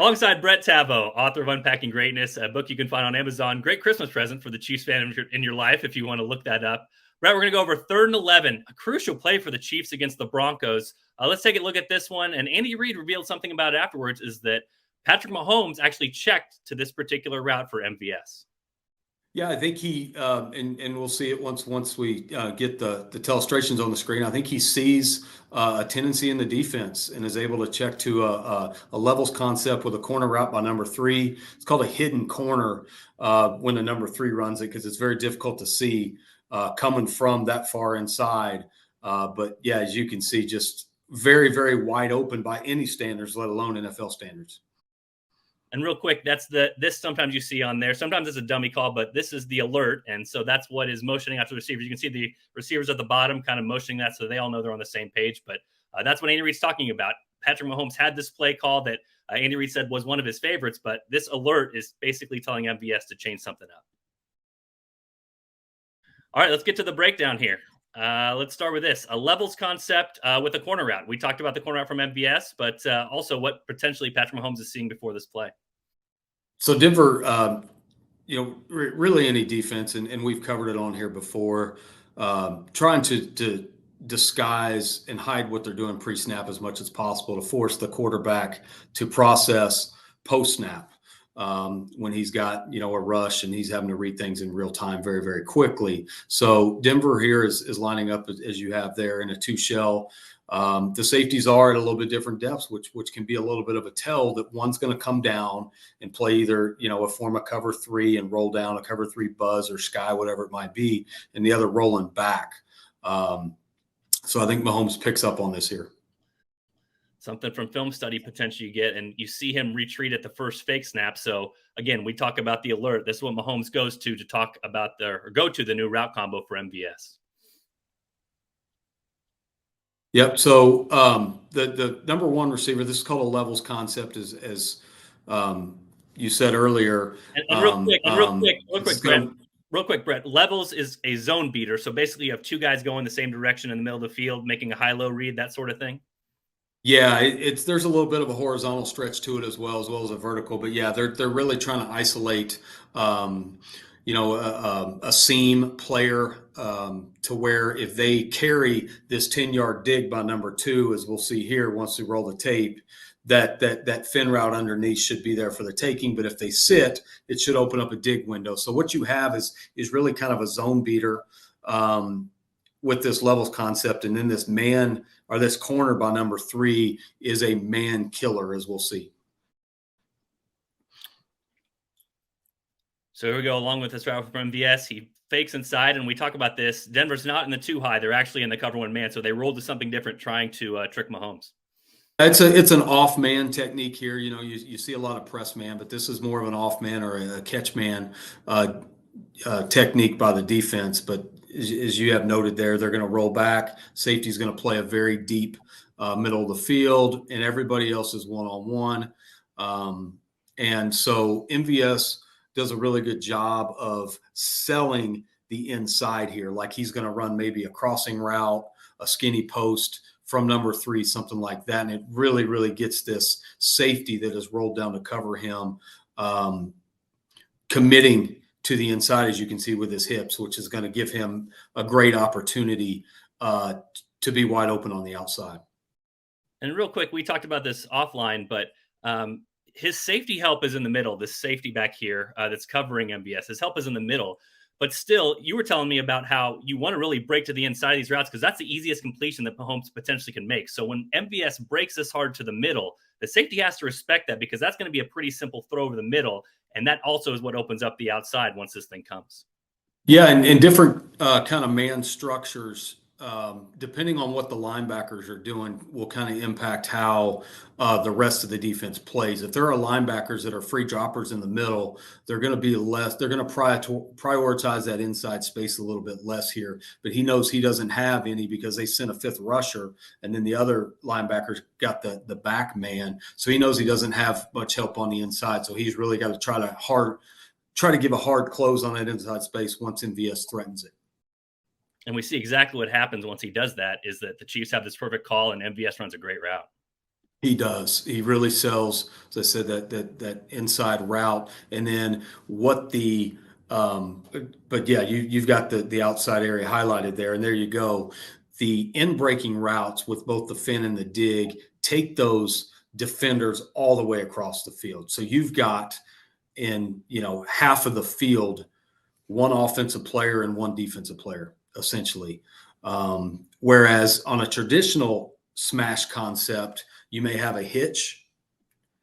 Alongside Brett Taveau, author of Unpacking Greatness, a book you can find on Amazon. Great Christmas present for the Chiefs fan in your life if you want to look that up. Brett, we're going to go over 3rd and 11, a crucial play for the Chiefs against the Broncos. Let's take a look at this one. And Andy Reid revealed something about it afterwards, is that Patrick Mahomes actually checked to this particular route for MVS. Yeah, I think he and we'll see it once we get the illustrations on the screen. I think he sees a tendency in the defense and is able to check to a levels concept with a corner route by number 3. It's called a hidden corner when the number 3 runs it, because it's very difficult to see coming from that far inside. But yeah, as you can see, just very, very wide open by any standards, let alone NFL standards. And real quick, that's this sometimes you see on there. Sometimes it's a dummy call, but this is the alert. And so that's what is motioning out to the receivers. You can see the receivers at the bottom kind of motioning that so they all know they're on the same page. But that's what Andy Reid's talking about. Patrick Mahomes had this play call that Andy Reid said was one of his favorites, but this alert is basically telling MVS to change something up. All right, let's get to the breakdown here. Let's start with this. A levels concept with a corner route. We talked about the corner route from MVS, but also what potentially Patrick Mahomes is seeing before this play. So Denver, really any defense, and we've covered it on here before, trying to disguise and hide what they're doing pre-snap as much as possible to force the quarterback to process post-snap when he's got, a rush and he's having to read things in real time very, very quickly. So Denver here is lining up as you have there in a 2-shell. The safeties are at a little bit different depths, which can be a little bit of a tell that one's going to come down and play either, a form of cover 3 and roll down a cover 3 buzz or sky, whatever it might be, and the other rolling back. So I think Mahomes picks up on this here. Something from film study potentially you get, and you see him retreat at the first fake snap. So again, we talk about the alert. This is what Mahomes goes to talk about go to the new route combo for MVS. Yep. So the number 1 receiver, this is called a levels concept, as you said earlier. Real quick, Brett. Levels is a zone beater. So basically, you have 2 guys going the same direction in the middle of the field, making a high-low read, that sort of thing. Yeah, there's a little bit of a horizontal stretch to it as well as a vertical. But yeah, they're really trying to isolate, a seam player to where if they carry this 10-yard dig by number 2, as we'll see here once we roll the tape, that fin route underneath should be there for the taking. But if they sit, it should open up a dig window. So what you have is really kind of a zone beater with this levels concept, and then this man or this corner by number 3 is a man killer, as we'll see. So here we go. Along with this route from MVS, he fakes inside, and we talk about this. Denver's not in the 2 high; they're actually in the cover 1 man. So they rolled to something different, trying to trick Mahomes. It's an off man technique here. You see a lot of press man, but this is more of an off man or a catch man technique by the defense. But as you have noted there, they're going to roll back. Safety's going to play a very deep middle of the field, and everybody else is one-on-one. And so MVS does a really good job of selling the inside here, like he's going to run maybe a crossing route, a skinny post from number 3, something like that. And it really, really gets this safety that is rolled down to cover him, committing to the inside, as you can see with his hips, which is going to give him a great opportunity to be wide open on the outside. And real quick, we talked about this offline, but his safety help is in the middle. This safety back here that's covering MVS, his help is in the middle. But still, you were telling me about how you want to really break to the inside of these routes because that's the easiest completion that Mahomes potentially can make. So when MVS breaks this hard to the middle, the safety has to respect that because that's going to be a pretty simple throw over the middle. And that also is what opens up the outside once this thing comes. Yeah, and different kind of man structures, depending on what the linebackers are doing, will kind of impact how the rest of the defense plays. If there are linebackers that are free droppers in the middle, they're going to be less. They're going to prioritize that inside space a little bit less here. But he knows he doesn't have any because they sent a 5th rusher, and then the other linebackers got the back man. So he knows he doesn't have much help on the inside. So he's really got to try to give a hard close on that inside space once MVS threatens it. And we see exactly what happens once he does that is that the Chiefs have this perfect call and MVS runs a great route. He does. He really sells, as I said, that inside route, and then what the um, but yeah, you've got the outside area highlighted there, and there you go. The in breaking routes with both the fin and the dig take those defenders all the way across the field. So you've got in half of the field one offensive player and one defensive player essentially. Whereas on a traditional smash concept, you may have a hitch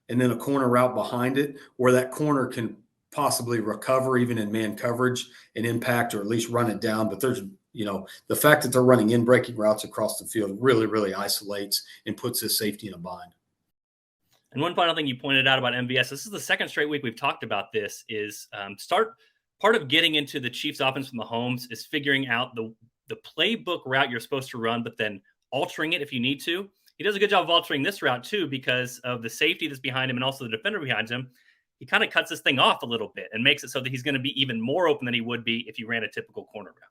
and then a corner route behind it where that corner can possibly recover even in man coverage and impact or at least run it down. But there's, the fact that they're running in breaking routes across the field really, really isolates and puts this safety in a bind. And one final thing you pointed out about MVS, this is the second straight week we've talked about this, is part of getting into the Chiefs offense from Mahomes is figuring out the playbook route you're supposed to run, but then altering it if you need to. He does a good job of altering this route too because of the safety that's behind him and also the defender behind him. He kind of cuts this thing off a little bit and makes it so that he's going to be even more open than he would be if you ran a typical corner route.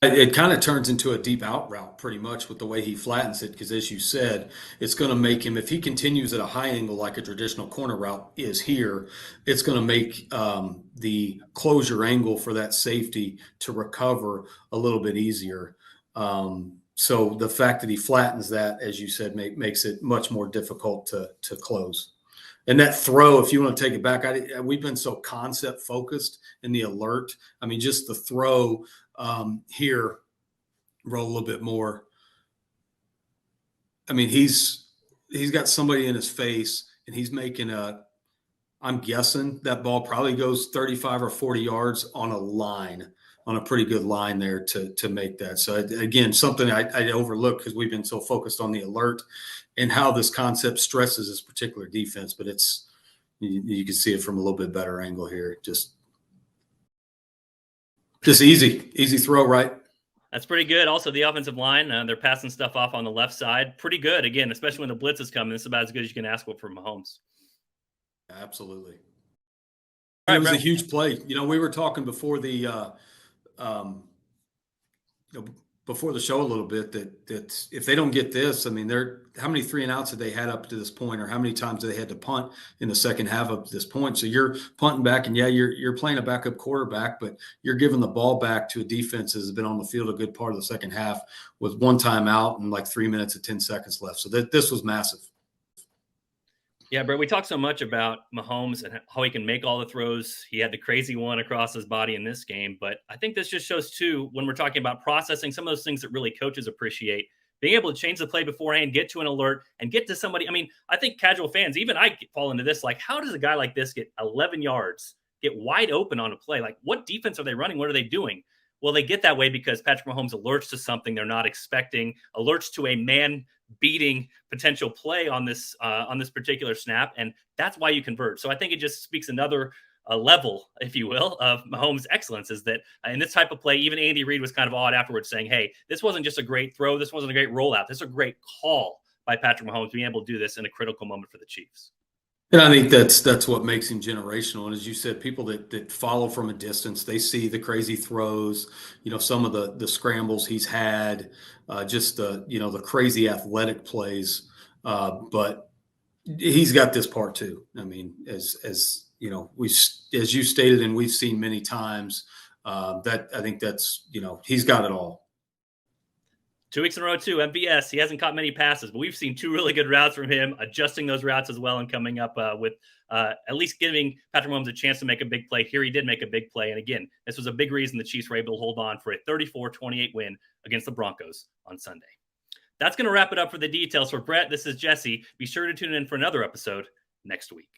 It kind of turns into a deep out route pretty much with the way he flattens it, because as you said, it's going to make him, if he continues at a high angle like a traditional corner route is here, it's going to make the closure angle for that safety to recover a little bit easier. So the fact that he flattens that, as you said, makes it much more difficult to close. And that throw, if you want to take it back, we've been so concept focused in the alert. I mean, just the throw here, roll a little bit more. I mean, he's got somebody in his face, and he's making I'm guessing that ball probably goes 35 or 40 yards on a pretty good line there to make that. So again, something I overlook because we've been so focused on the alert and how this concept stresses this particular defense, but you can see it from a little bit better angle here. Just easy throw, right? That's pretty good. Also, the offensive line, they're passing stuff off on the left side. Pretty good. Again, especially when the blitz is coming. This is about as good as you can ask for from Mahomes. Absolutely. All right, it was Brett. a huge play. We were talking before the before the show a little bit that if they don't get this, I mean, how many 3 and outs have they had up to this point, or how many times have they had to punt in the second half up to this point? So you're punting back, and yeah, you're playing a backup quarterback, but you're giving the ball back to a defense that has been on the field a good part of the second half with one timeout and like 3 minutes and 10 seconds left. So this was massive. Yeah, Brett, we talked so much about Mahomes and how he can make all the throws. He had the crazy one across his body in this game. But I think this just shows, too, when we're talking about processing some of those things that really coaches appreciate, being able to change the play beforehand, get to an alert, and get to somebody. I mean, I think casual fans, even I fall into this, like, how does a guy like this get 11 yards, get wide open on a play? Like, what defense are they running? What are they doing? Well, they get that way because Patrick Mahomes alerts to something they're not expecting, alerts to a man-beating potential play on this particular snap, and that's why you convert. So I think it just speaks another level, if you will, of Mahomes' excellence is that in this type of play, even Andy Reid was kind of odd afterwards saying, hey, this wasn't just a great throw. This wasn't a great rollout. This is a great call by Patrick Mahomes being able to do this in a critical moment for the Chiefs. And I think that's what makes him generational. And as you said, people that follow from a distance, they see the crazy throws, some of the scrambles he's had, just the crazy athletic plays. But he's got this part too. I mean, as you stated, and we've seen many times, that I think that's, he's got it all. 2 weeks in a row, too. MVS, he hasn't caught many passes, but we've seen 2 really good routes from him, adjusting those routes as well and coming up with at least giving Patrick Mahomes a chance to make a big play. Here he did make a big play. And again, this was a big reason the Chiefs were able to hold on for a 34-28 win against the Broncos on Sunday. That's going to wrap it up for the details. For Brett, this is Jesse. Be sure to tune in for another episode next week.